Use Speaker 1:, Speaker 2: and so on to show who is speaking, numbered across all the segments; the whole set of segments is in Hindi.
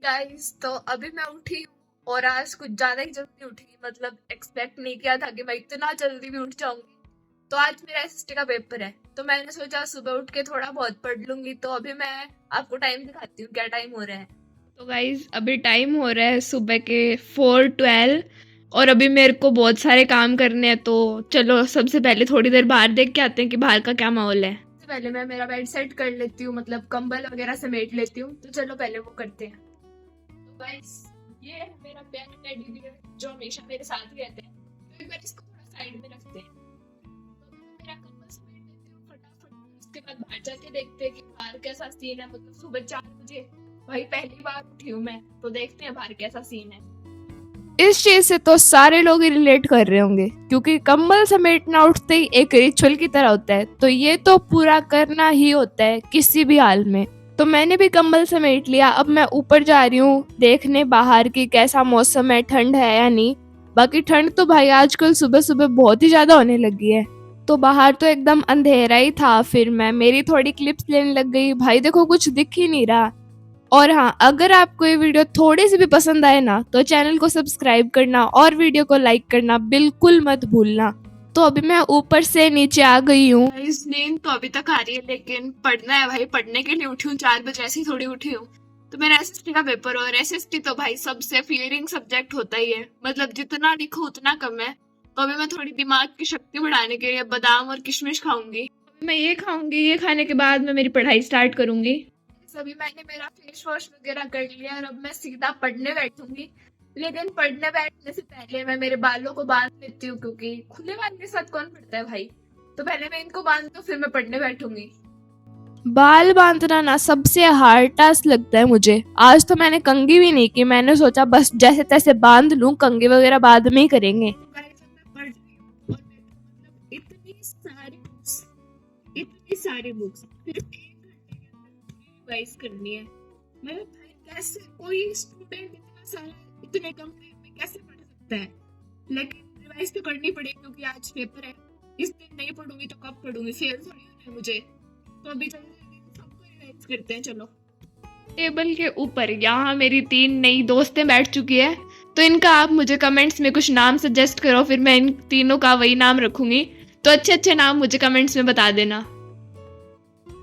Speaker 1: गाइस तो अभी मैं उठी हूँ और आज कुछ ज्यादा ही जल्दी उठी। मतलब एक्सपेक्ट नहीं किया था कि मैं इतना जल्दी भी उठ जाऊंगी। तो आज मेरा एसएसटी का पेपर है, तो मैंने सोचा सुबह उठ के थोड़ा बहुत पढ़ लूंगी। तो अभी मैं आपको टाइम दिखाती हूँ क्या टाइम हो रहा है।
Speaker 2: तो गाइज अभी टाइम हो रहा है सुबह के 4:12 और अभी मेरे को बहुत सारे काम करने हैं। तो चलो सबसे पहले थोड़ी देर बाहर देख के आते हैं कि बाहर का क्या माहौल है।
Speaker 1: सबसे पहले मैं मेरा बेड सेट कर लेती हूँ, मतलब कंबल वगैरह समेट लेती हूँ। तो चलो पहले वो करते हैं। तो गाइस ये है मेरा प्यारा टेडी बियर जो हमेशा मेरे साथ ही रहते हैं। तो एक बार इसको थोड़ा साइड में रखते हैं। तो मेरा कंबल समेट लेती हूँ फटाफट। उसके बाद बाहर जाके देखते हैं कि बाहर कैसा सीन है। मतलब सुबह 4 बजे भाई पहली बार उठी हूँ मैं, तो देखते हैं बाहर कैसा सीन है।
Speaker 2: इस चीज से तो सारे लोग ही रिलेट कर रहे होंगे क्योंकि कंबल समेटना उठते ही एक रिचुअल की तरह होता है। तो ये तो पूरा करना ही होता है किसी भी हाल में। तो मैंने भी कंबल समेट लिया। अब मैं ऊपर जा रही हूँ देखने बाहर की कैसा मौसम है, ठंड है या नहीं। बाकी ठंड तो भाई आजकल सुबह सुबह बहुत ही ज्यादा होने लगी है। तो बाहर तो एकदम अंधेरा ही था। फिर मैं मेरी थोड़ी क्लिप्स लेने लग गई। भाई देखो कुछ दिख ही नहीं रहा। और हाँ, अगर आपको ये वीडियो थोड़ी सी भी पसंद आए ना तो चैनल को सब्सक्राइब करना और वीडियो को लाइक करना बिल्कुल मत भूलना। तो अभी मैं ऊपर से नीचे आ गई हूँ।
Speaker 1: इस नींद तो अभी तक आ रही है, लेकिन पढ़ना है भाई। पढ़ने के लिए उठी हूँ 4 बजे, ऐसी थोड़ी उठी हूँ। तो मेरा एसएसटी का पेपर, और एसएसटी तो भाई सबसे फियरिंग सब्जेक्ट होता ही है। मतलब जितना लिखो उतना कम है। तो अभी मैं थोड़ी दिमाग की शक्ति बढ़ाने के लिए बादाम और किशमिश खाऊंगी।
Speaker 2: मैं ये खाऊंगी, ये खाने के बाद मैं मेरी पढ़ाई स्टार्ट करूंगी।
Speaker 1: अभी मैंने मेरा फेस वॉश वगैरह कर लिया और अब मैं सीधा पढ़ने बैठूंगी। लेकिन पढ़ने बैठने से पहले मैं मेरे बालों को बांध लेती हूँ, क्योंकि खुले बाल के साथ कौन पढ़ता है भाई। तो पहले मैं इनको बांध दूँ, फिर मैं पढ़ने बैठूंगी।
Speaker 2: बाल बांधना ना सबसे हार्ड टास्क लगता है मुझे। आज तो मैंने कंघी भी नहीं की। मैंने सोचा बस जैसे तैसे बांध लूं, कंघी वगैरह बाद में ही करेंगे।
Speaker 1: इतनी सारी बुक्स सिर्फ 1 घंटे के अंदर रिवाइज करनी है। मैं भाई कैसे कोई स्टूडेंट इतना सारा इतने कम टाइम में कैसे पढ़ सकता है। लेकिन रिवाइज तो करनी पड़ेगी, क्योंकि आज पेपर है। इस दिन नहीं पढ़ूंगी तो कब पढ़ूंगी, फेल थोड़ी होना है मुझे। तो अभी जल्दी सबको रिवाइज करते हैं, चलो।
Speaker 2: टेबल के ऊपर यहाँ मेरी 3 नई दोस्तें बैठ चुकी है। तो इनका आप मुझे कमेंट्स में कुछ नाम सजेस्ट करो, फिर मैं इन तीनों का वही नाम रखूंगी। तो अच्छे अच्छे नाम मुझे कमेंट्स में बता देना।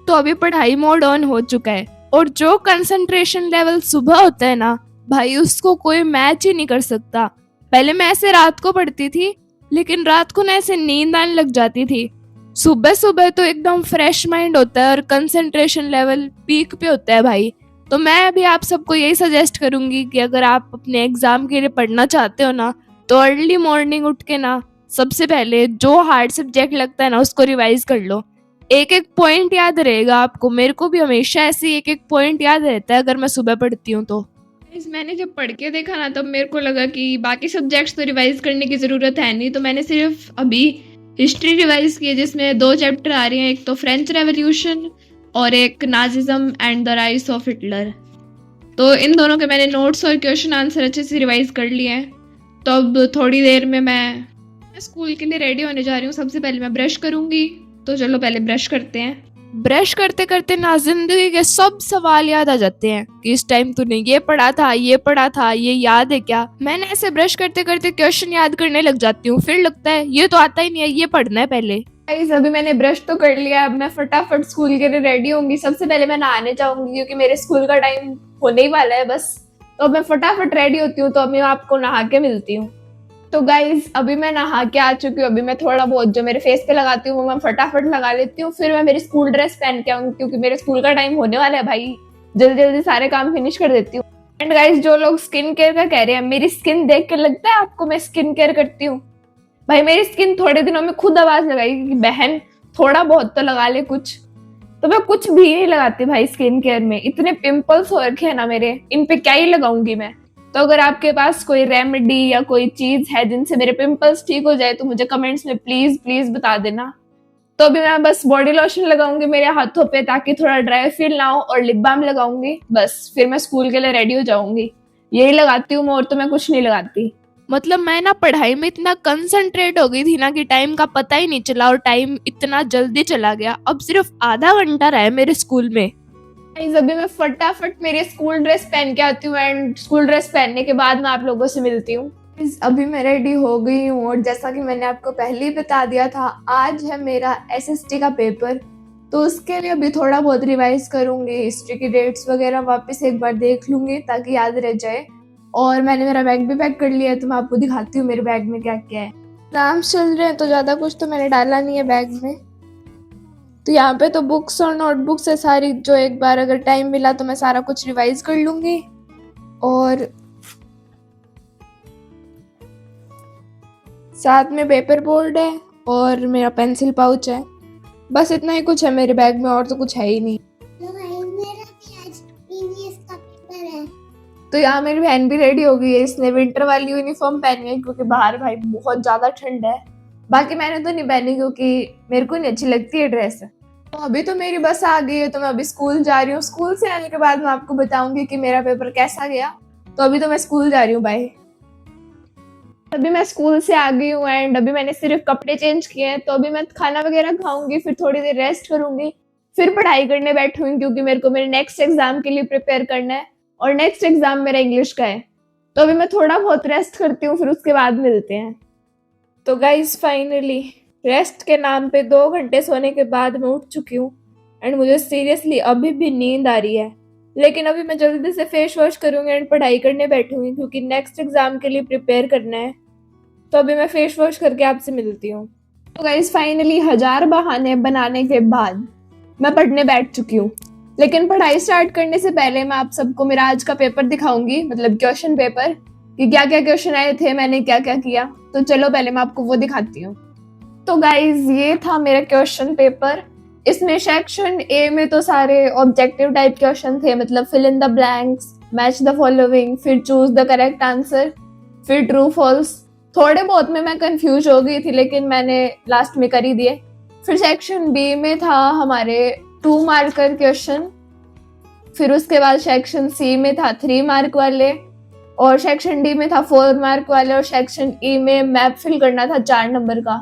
Speaker 2: तो अभी पढ़ाई मोड ऑन हो चुका है और जो कंसंट्रेशन लेवल सुबह होता है ना भाई, उसको कोई मैच ही नहीं कर सकता। पहले मैं ऐसे रात को पढ़ती थी, लेकिन रात को ना ऐसे नींद आने लग जाती थी। सुबह सुबह तो एकदम फ्रेश माइंड होता है और कंसंट्रेशन लेवल पीक पे होता है भाई। तो मैं अभी आप सबको यही सजेस्ट करूंगी कि अगर आप अपने एग्जाम के लिए पढ़ना चाहते हो ना, तो अर्ली मॉर्निंग उठ के ना सबसे पहले जो हार्ड सब्जेक्ट लगता है ना उसको रिवाइज कर लो। एक एक पॉइंट याद रहेगा आपको। मेरे को भी हमेशा ऐसे एक एक पॉइंट याद रहता है अगर मैं सुबह पढ़ती हूँ तो। मैंने जब पढ़ के देखा ना तब मेरे को लगा कि बाकी सब्जेक्ट्स तो रिवाइज करने की ज़रूरत है नहीं। तो मैंने सिर्फ अभी हिस्ट्री रिवाइज की है, जिसमें 2 चैप्टर आ रहे हैं। एक तो फ्रेंच रेवोल्यूशन और एक Nazism and the rise of Hitler. तो इन दोनों के मैंने नोट्स और क्वेश्चन आंसर अच्छे से रिवाइज कर लिए हैं। तो अब थोड़ी देर में मैं स्कूल के लिए रेडी होने जा रही हूँ। सबसे पहले मैं ब्रश करूँगी। तो चलो पहले ब्रश करते हैं। ब्रश करते करते ना जिंदगी के सब सवाल याद आ जाते हैं कि इस टाइम तूने ये पढ़ा था, ये पढ़ा था, ये याद है क्या। मैंने ऐसे ब्रश करते करते क्वेश्चन याद करने लग जाती हूँ। फिर लगता है ये तो आता ही नहीं है, ये पढ़ना है पहले।
Speaker 1: गाइस अभी मैंने ब्रश तो कर लिया। अब मैं फटाफट स्कूल के लिए रेडी होंगी। सबसे पहले मैं नहाने जाऊंगी, क्योंकि मेरे स्कूल का टाइम होने ही वाला है बस। तो अब मैं फटाफट रेडी होती हूँ। तो अभी मैं आपको नहा के मिलती हूँ। तो गाइज अभी मैं नहा के आ चुकी हूँ। अभी मैं थोड़ा बहुत जो मेरे फेस पे लगाती हूँ वो मैं फटाफट लगा लेती हूँ। फिर मैं मेरी स्कूल ड्रेस पहन के आऊंगी, क्योंकि मेरे स्कूल का टाइम होने वाला है भाई। जल्दी जल्दी सारे काम फिनिश कर देती हूँ। एंड गाइज जो लोग स्किन केयर का कह रहे हैं, मेरी स्किन देख के लगता है आपको मैं स्किन केयर करती हूँ? भाई मेरी स्किन थोड़े दिनों में खुद आवाज लगाएगी कि बहन थोड़ा बहुत तो लगा ले कुछ। तो मैं कुछ भी नहीं लगाती भाई स्किन केयर में। इतने पिंपल्स हो रखे हैं ना मेरे, इन पे क्या ही लगाऊंगी मैं। तो अगर आपके पास कोई रेमेडी या कोई चीज है जिनसे मेरे पिंपल्स ठीक हो जाए तो मुझे कमेंट्स में प्लीज प्लीज बता देना। तो अभी मैं बस बॉडी लोशन लगाऊंगी मेरे हाथों पे, ताकि थोड़ा ड्राई फील ना हो, और लिप बाम लगाऊंगी। बस फिर मैं स्कूल के लिए रेडी हो जाऊंगी। यही लगाती हूँ मैं, और तो मैं कुछ नहीं लगाती।
Speaker 2: मतलब मैं ना पढ़ाई में इतना कंसंट्रेट हो गई थी ना कि टाइम का पता ही नहीं चला और टाइम इतना जल्दी चला गया। अब सिर्फ आधा घंटा रहा है मेरे स्कूल में।
Speaker 1: गाइस अभी मैं फटाफट मेरे स्कूल ड्रेस पहन के आती हूँ एंड स्कूल ड्रेस पहनने के बाद मैं आप लोगों से मिलती हूँ। गाइस अभी मैं रेडी हो गई हूँ और जैसा कि मैंने आपको पहले ही बता दिया था, आज है मेरा एसएसटी का पेपर। तो उसके लिए अभी थोड़ा बहुत रिवाइज करूंगी, हिस्ट्री की डेट्स वगैरह वापस एक बार देख लूंगी ताकि याद रह जाए। और मैंने मेरा बैग भी पैक कर लिया है, तो मैं आपको दिखाती हूँ मेरे बैग में क्या क्या है। एग्जाम्स चल रहे हैं तो ज़्यादा कुछ तो मैंने डाला नहीं है बैग में। तो यहाँ पे तो बुक्स और नोटबुक्स है सारी, जो एक बार अगर टाइम मिला तो मैं सारा कुछ रिवाइज कर लूंगी। और साथ में पेपर बोर्ड है और मेरा पेंसिल पाउच है। बस इतना ही कुछ है मेरे बैग में, और तो कुछ है ही नहीं।
Speaker 3: तो भाई मेरा भी आज ईवीएस का पेपर है।
Speaker 1: तो यहाँ मेरी बहन भी रेडी हो गई है, इसने विंटर वाली यूनिफॉर्म पहनी है क्योंकि बाहर भाई बहुत ज्यादा ठंड है। बाकी मैंने तो नहीं पहनी क्योंकि मेरे को नहीं अच्छी लगती है ड्रेस। तो अभी तो मेरी बस आ गई है, तो मैं अभी स्कूल जा रही हूँ। स्कूल से आने के बाद मैं आपको बताऊंगी कि मेरा पेपर कैसा गया। तो अभी तो मैं स्कूल जा रही हूँ, बाय। अभी मैं स्कूल से आ गई हूँ एंड अभी मैंने सिर्फ कपड़े चेंज किए हैं। तो अभी मैं खाना वगैरह खाऊंगी, फिर थोड़ी देर रेस्ट करूंगी, फिर पढ़ाई करने बैठूंगी क्योंकि मेरे को मेरे नेक्स्ट एग्जाम के लिए प्रिपेयर करना है और नेक्स्ट एग्जाम मेरा इंग्लिश का है। तो अभी मैं थोड़ा बहुत रेस्ट करती हूँ, फिर उसके बाद मिलते हैं। तो गाइज फाइनली रेस्ट के नाम पे 2 घंटे सोने के बाद मैं उठ चुकी हूँ एंड मुझे सीरियसली अभी भी नींद आ रही है। लेकिन अभी मैं जल्दी से फेस वॉश करूंगी एंड पढ़ाई करने बैठूंगी क्योंकि नेक्स्ट एग्जाम के लिए प्रिपेयर करना है। तो अभी मैं फेस वॉश करके आपसे मिलती हूँ। तो गाइज फाइनली 1000 बहाने बनाने के बाद मैं पढ़ने बैठ चुकी हूँ। लेकिन पढ़ाई स्टार्ट करने से पहले मैं आप सबको मेरा आज का पेपर दिखाऊंगी, मतलब क्वेश्चन पेपर, कि क्या क्या क्वेश्चन आए थे, मैंने क्या क्या किया। तो चलो पहले मैं आपको वो दिखाती हूँ। तो गाइज ये था मेरा क्वेश्चन पेपर। इसमें सेक्शन ए में तो सारे ऑब्जेक्टिव टाइप क्वेश्चन थे, मतलब fill in the blanks, match the following, फिर चूज द करेक्ट आंसर, फिर ट्रू फॉल्स। थोड़े बहुत में मैं कंफ्यूज हो गई थी लेकिन मैंने लास्ट में कर ही दिए। फिर सेक्शन बी में था हमारे 2 मार्कर क्वेश्चन। फिर उसके बाद सेक्शन सी में था 3 मार्क वाले, और सेक्शन डी में था 4 मार्क वाले, और सेक्शन ई में मैप फिल करना था 4 नंबर का।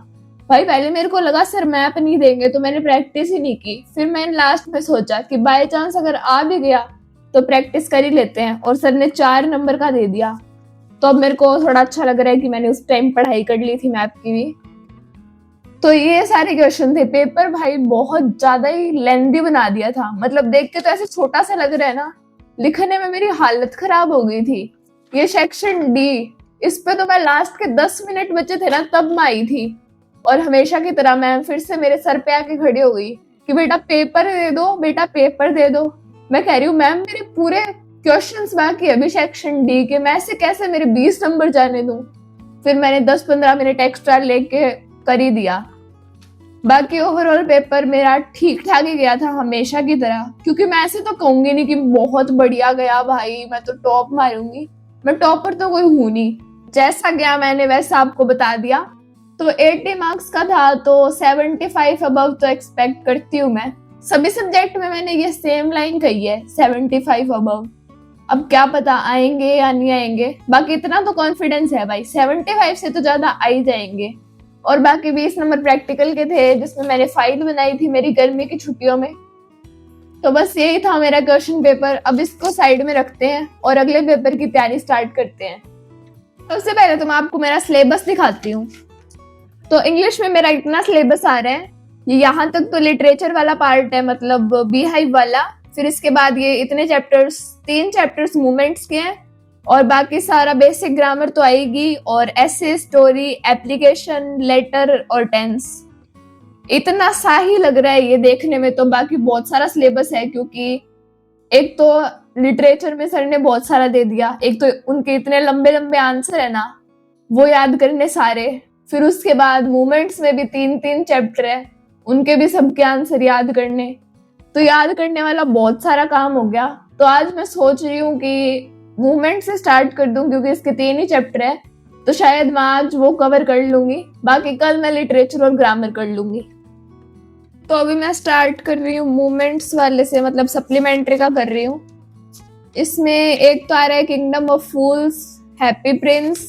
Speaker 1: भाई पहले मेरे को लगा सर मैप नहीं देंगे, तो मैंने प्रैक्टिस ही नहीं की। फिर मैंने लास्ट में सोचा कि बाय चांस अगर आ भी गया तो प्रैक्टिस कर ही लेते हैं, और सर ने 4 नंबर का दे दिया। तो अब मेरे को थोड़ा अच्छा लग रहा है कि मैंने उस टाइम पढ़ाई कर ली थी मैप की भी। तो ये सारे क्वेश्चन थे। पेपर भाई बहुत ज्यादा ही लेंथी बना दिया था, मतलब देख के तो ऐसे छोटा सा लग रहा है ना, लिखने में मेरी हालत खराब हो गई थी। ये सेक्शन डी, इस पे तो मैं लास्ट के 10 मिनट बचे थे ना तब मैं आई थी, और हमेशा की तरह मैम फिर से मेरे सर पे आके खड़ी हो गई कि बेटा पेपर दे दो, बेटा पेपर दे दो। मैं कह रही हूँ मैम मेरे पूरे क्वेश्चंस बाकी अभी सेक्शन डी के, मैं ऐसे कैसे मेरे 20 नंबर जाने दूं। फिर मैंने 10-15 मिनट एक्स्ट्रा लेके कर ही दिया। बाकी ओवरऑल पेपर मेरा ठीक ठाक ही गया था हमेशा की तरह, क्योंकि मैं ऐसे तो कहूंगी नहीं कि बहुत बढ़िया गया भाई, मैं तो टॉप मारूंगी। मैं टॉपर तो कोई हूं नहीं, जैसा गया मैंने वैसा आपको बता दिया। तो 80 मार्क्स का था तो 75 अबव तो एक्सपेक्ट करती हूँ मैं। सभी सब्जेक्ट में मैंने ये सेम लाइन कही है, 75 अबव। अब क्या पता आएंगे या नहीं आएंगे, बाकी इतना तो कॉन्फिडेंस है भाई 75 से तो ज्यादा आ ही जाएंगे। और बाकी 20 नंबर प्रैक्टिकल के थे जिसमें मैंने फाइल बनाई थी मेरी गर्मी की छुट्टियों में। तो बस यही था मेरा क्वेश्चन पेपर। अब इसको साइड में रखते हैं और अगले पेपर की तैयारी स्टार्ट करते हैं। सबसे पहले तो मैं आपको मेरा सिलेबस दिखाती हूँ। तो इंग्लिश में मेरा इतना सिलेबस आ रहा है, ये यहाँ तक तो लिटरेचर वाला पार्ट है, मतलब बी हाइव वाला। फिर इसके बाद ये इतने चैप्टर्स, 3 चैप्टर्स मूवमेंट्स के हैं, और बाकी सारा बेसिक ग्रामर तो आएगी, और ऐसे, स्टोरी, एप्लीकेशन, लेटर और टेंस। इतना सा ही लग रहा है ये देखने में, तो बाकी बहुत सारा सिलेबस है, क्योंकि एक तो लिटरेचर में सर ने बहुत सारा दे दिया, एक तो उनके इतने लंबे लंबे आंसर है ना वो याद करने सारे। फिर उसके बाद मूवमेंट्स में भी 3-3 चैप्टर है, उनके भी सबके आंसर याद करने। तो याद करने वाला बहुत सारा काम हो गया। तो आज मैं सोच रही हूँ कि मूवमेंट से स्टार्ट कर दूं, क्योंकि इसके 3 ही चैप्टर है, तो शायद मैं आज वो कवर कर लूंगी। बाकी कल मैं लिटरेचर और ग्रामर कर लूंगी। तो अभी मैं स्टार्ट कर रही हूँ मूवमेंट्स वाले से, मतलब सप्लीमेंट्री का कर रही हूँ। इसमें एक तो आ रहा है kingdom of fools, happy Prince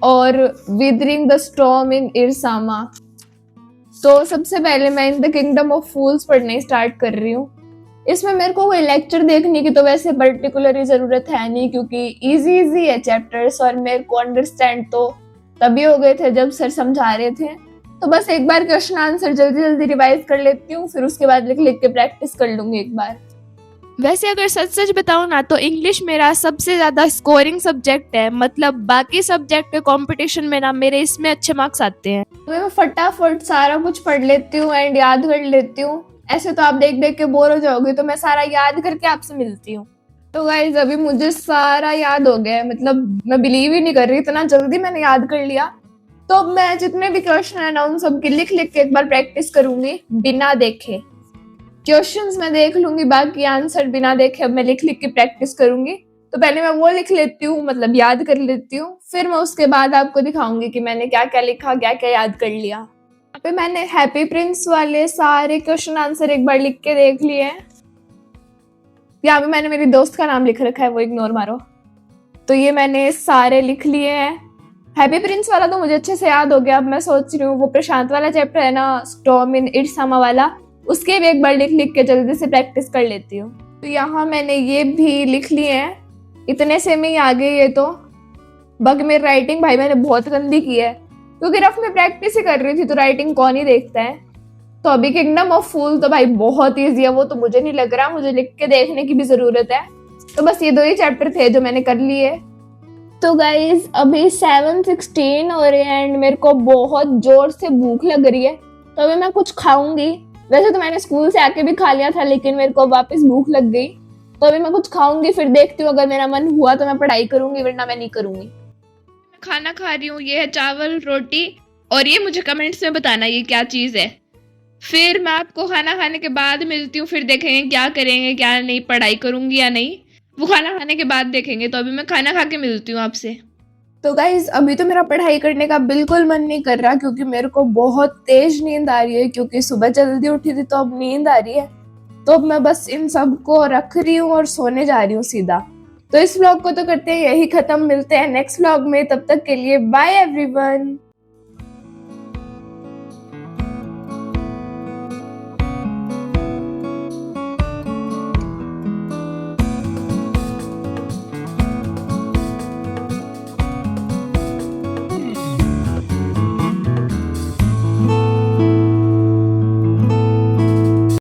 Speaker 1: और विदरिंग द स्टॉर्म इन इरसामा। तो सबसे पहले मैं इन द किंगडम ऑफ फूल्स पढ़ने स्टार्ट कर रही हूँ। इसमें मेरे को कोई लेक्चर देखने की तो वैसे पर्टिकुलरली जरूरत है नहीं, क्योंकि इजी इजी है चैप्टर्स और मेरे को अंडरस्टैंड तो तभी हो गए थे जब सर समझा रहे थे। तो बस एक बार क्वेश्चन आंसर जल्दी जल्दी रिवाइज कर लेती हूँ, फिर उसके बाद लिख लिख के प्रैक्टिस कर लूंगी एक बार।
Speaker 2: वैसे अगर सच सच बताऊं ना तो इंग्लिश मेरा सबसे ज्यादा स्कोरिंग सब्जेक्ट है, मतलब बाकी सब्जेक्ट के कंपटीशन में ना मेरे इसमें अच्छे मार्क्स आते हैं।
Speaker 1: मैं फटाफट सारा कुछ पढ़ लेती हूँ एंड याद कर लेती हूँ। ऐसे तो आप देख देख के बोर हो जाओगे, तो मैं सारा याद करके आपसे मिलती हूँ। तो गाइज अभी मुझे सारा याद हो गया है, मतलब मैं बिलीव ही नहीं कर रही इतना जल्दी मैंने याद कर लिया। तो अब मैं जितने भी क्वेश्चन है ना उन सबकी लिख लिख के एक बार प्रैक्टिस करूंगी बिना देखे। क्वेश्चंस मैं देख लूंगी, बाकी आंसर बिना देखे अब मैं लिख लिख के प्रैक्टिस करूंगी। तो पहले मैं वो लिख लेती हूँ, मतलब याद कर लेती हूँ, फिर मैं उसके बाद आपको दिखाऊंगी कि मैंने क्या क्या लिखा, क्या क्या याद कर लिया। यहाँ पे मैंने हैप्पी प्रिंस वाले सारे क्वेश्चन आंसर एक बार लिख के देख लिए हैं। यहाँ पे मैंने मेरी दोस्त का नाम लिख रखा है, वो इग्नोर मारो। तो ये मैंने सारे लिख लिए हैं। हैप्पी प्रिंस वाला तो मुझे अच्छे से याद हो गया। अब मैं सोच रही हूँ वो प्रशांत वाला चैप्टर है ना, स्टॉर्म इन इट्स समर वाला, उसके भी एक बार लिख लिख के जल्दी से प्रैक्टिस कर लेती हूँ। तो यहाँ मैंने ये भी लिख लिए हैं, इतने से में ही आ गई ये तो। बाकी मेरी राइटिंग भाई मैंने बहुत गंदी की है, क्योंकि रफ में प्रैक्टिस ही कर रही थी, तो राइटिंग कौन ही देखता है। तो अभी किंगडम ऑफ फूल तो भाई बहुत ईजी है, वो तो मुझे नहीं लग रहा मुझे लिख के देखने की भी जरूरत है। तो बस ये 2 ही चैप्टर थे जो मैंने कर लिए। तो गाइज अभी 7:16 हो रहे हैं एंड मेरे को बहुत जोर से भूख लग रही है, तो अभी मैं कुछ खाऊंगी। वैसे तो मैंने स्कूल से आके भी खा लिया था, लेकिन मेरे को वापस भूख लग गई, तो अभी मैं कुछ खाऊंगी, फिर देखती हूँ अगर मेरा मन हुआ तो मैं पढ़ाई करूंगी, वरना मैं नहीं करूंगी।
Speaker 2: खाना खा रही हूँ, ये है चावल रोटी, और ये मुझे कमेंट्स में बताना ये क्या चीज़ है। फिर मैं आपको खाना खाने के बाद मिलती हूँ, फिर देखेंगे क्या करेंगे क्या नहीं, पढ़ाई करूंगी या नहीं, वो खाना खाने के बाद देखेंगे। तो अभी मैं खाना खा के मिलती हूँ आपसे।
Speaker 1: तो गाइज अभी तो मेरा पढ़ाई करने का बिल्कुल मन नहीं कर रहा, क्योंकि मेरे को बहुत तेज नींद आ रही है, क्योंकि सुबह जल्दी उठी थी तो अब नींद आ रही है। तो अब मैं बस इन सब को रख रही हूँ और सोने जा रही हूँ सीधा। तो इस व्लॉग को तो करते हैं यही खत्म, मिलते हैं नेक्स्ट व्लॉग में, तब तक के लिए बाय एवरीवन।